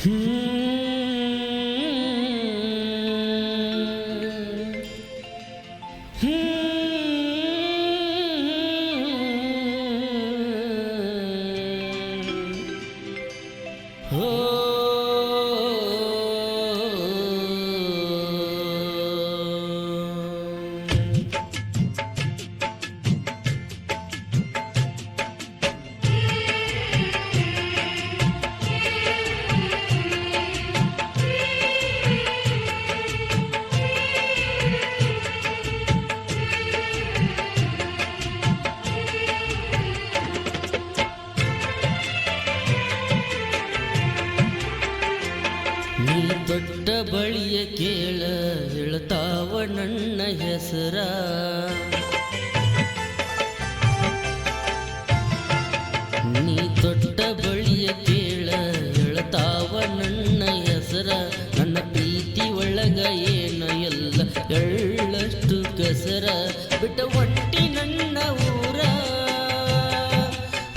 ನೀ ದೊಡ್ಡ ಬಳಿಯ ಕೇಳ ಹೇಳ್ತಾವ ನನ್ನ ಹೆಸರ. ನೀ ದೊಡ್ಡ ಬಳಿಯ ಕೇಳ ಹೇಳ್ತಾವ ನನ್ನ ಹೆಸರ. ನನ್ನ ಪ್ರೀತಿ ಒಳಗ ಏನ ಎಲ್ಲ ಎಳ್ಳಷ್ಟು ಕಸರ. ಬಿಟ್ಟ ಒಟ್ಟಿ ನನ್ನ ಊರ,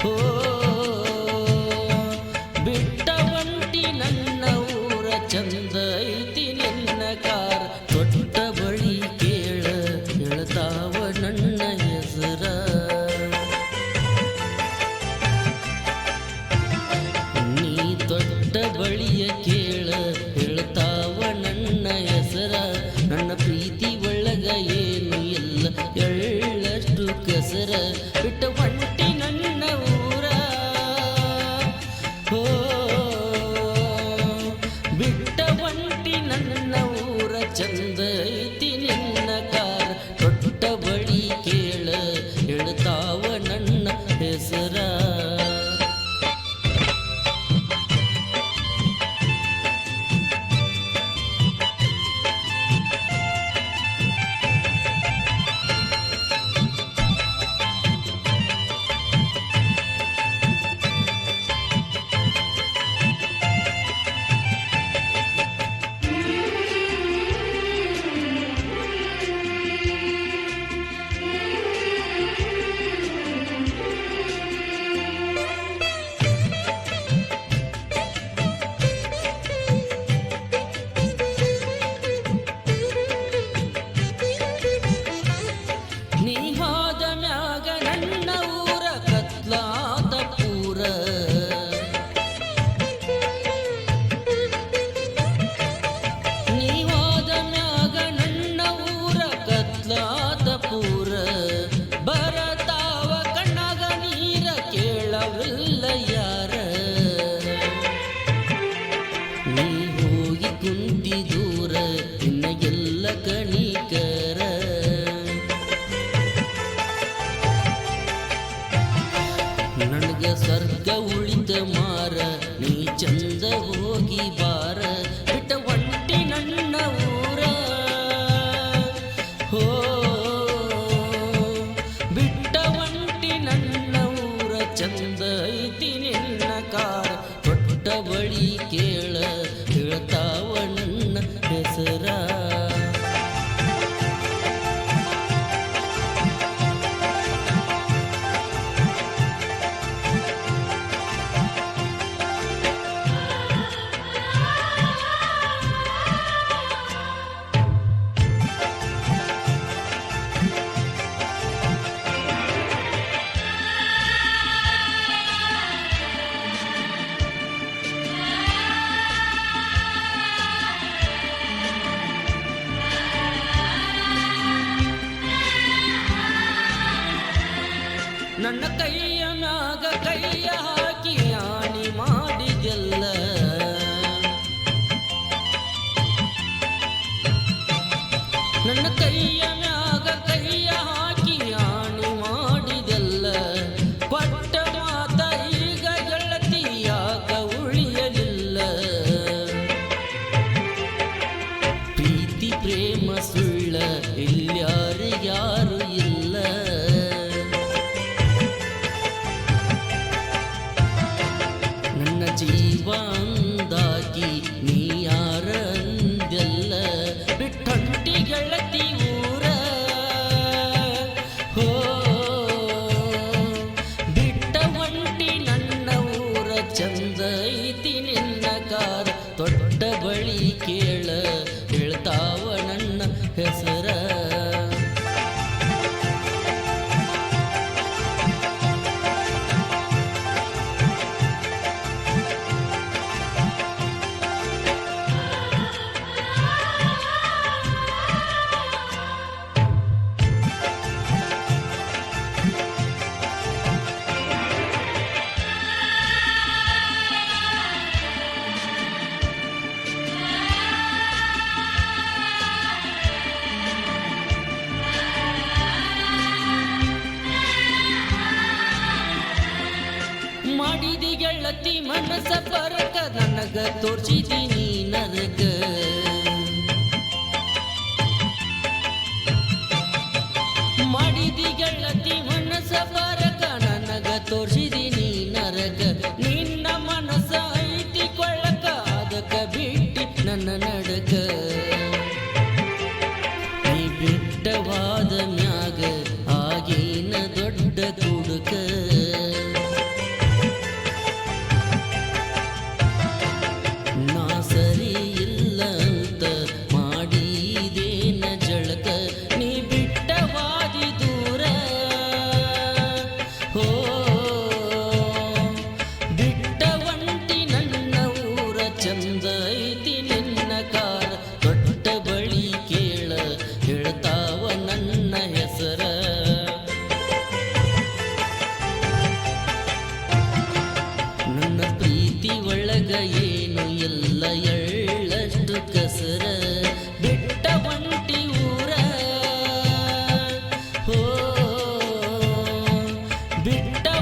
ಹೋ ಬಿಟ್ಟ ಒಂಟಿ ನನ್ನ ಊರ. ಚಂದ ಐತಿ ನಿನ್ನ ಕಾರ, ದೊಡ್ಡ ಬಳಿ ಕೇಳ ಹೇಳ್ತಾವ ನನ್ನ ಹೆಸರ. ನೀ ದೊಡ್ಡ ಬಳಿಯ ಕೇಳ ಹೇಳ್ತಾವ ನನ್ನ ಹೆಸರ. ನನ್ನ ಪ್ರೀತಿ ಒಳಗ ಏನು ಇಲ್ಲ ಎಳ್ಳಷ್ಟು ಕಸರ. ಬಿಟ್ಟ ಒಂಟಿ ನನ್ನ ಊರ, ಹೋ ಬಿಟ್ಟ ಒಂಟಿ ನನ್ನ ಊರ. ಚಂದ ಐತಿ ನಿನ್ನ ಕಾರ, ದೊಡ್ಡ ಬಳಿ ಕೇಳ ಹೇಳ್ತಾವ ನನ್ನ ಹೆಸರ. ನೀ ಹೋದ ಮ್ಯಾಗ ನನ್ನ ಊರ ಕತ್ಲಾದ ಪೂರ. ನೀ ಹೋದ ಮ್ಯಾಗ ನನ್ನ ಊರ ಕತ್ಲಾದ ಪೂರ. ಬರತಾವ ಕಣ್ಣಾಗ ನೀರ ಕೇಳವಿಲ್ಲ ಯಾರ. ನೀ ಹೋಗಿ ಕುಂತಿ ದೂರ ನಿನಗೆಲ್ಲ ಕಣಿಕರ. ನನಗ ಸ್ವರ್ಗ ಉಳಿದ ಮಾರ, ನೀ ಚಂದ ಹೋಗಿ ಬಾರ. ಬಿಟ್ಟ ಒಂಟಿ ನನ್ನ ಊರ, ಹೋ ಬಿಟ್ಟ ಒಂಟಿ ನನ್ನ ಊರ. ಚಂದ ಐತಿ ನಿನ್ನ ಕಾರ, ದೊಡ್ಡ ಬಳಿ ಕೇಳ ಹೇಳ್ತಾವ ನನ್ನ ಹೆಸರ. ಮಾಡಿದಿ ಗೆಳತಿ ಮನಸ ಪರಕ ನನಗ ತೋರ್ಸಿದೀನಿ ನರಕ ಮಾಡಿದಿ ಗೆಳತಿ ಮನಸ ಪರಕ ನನಗ ತೋರ್ಸಿದೀನಿ ನರಕ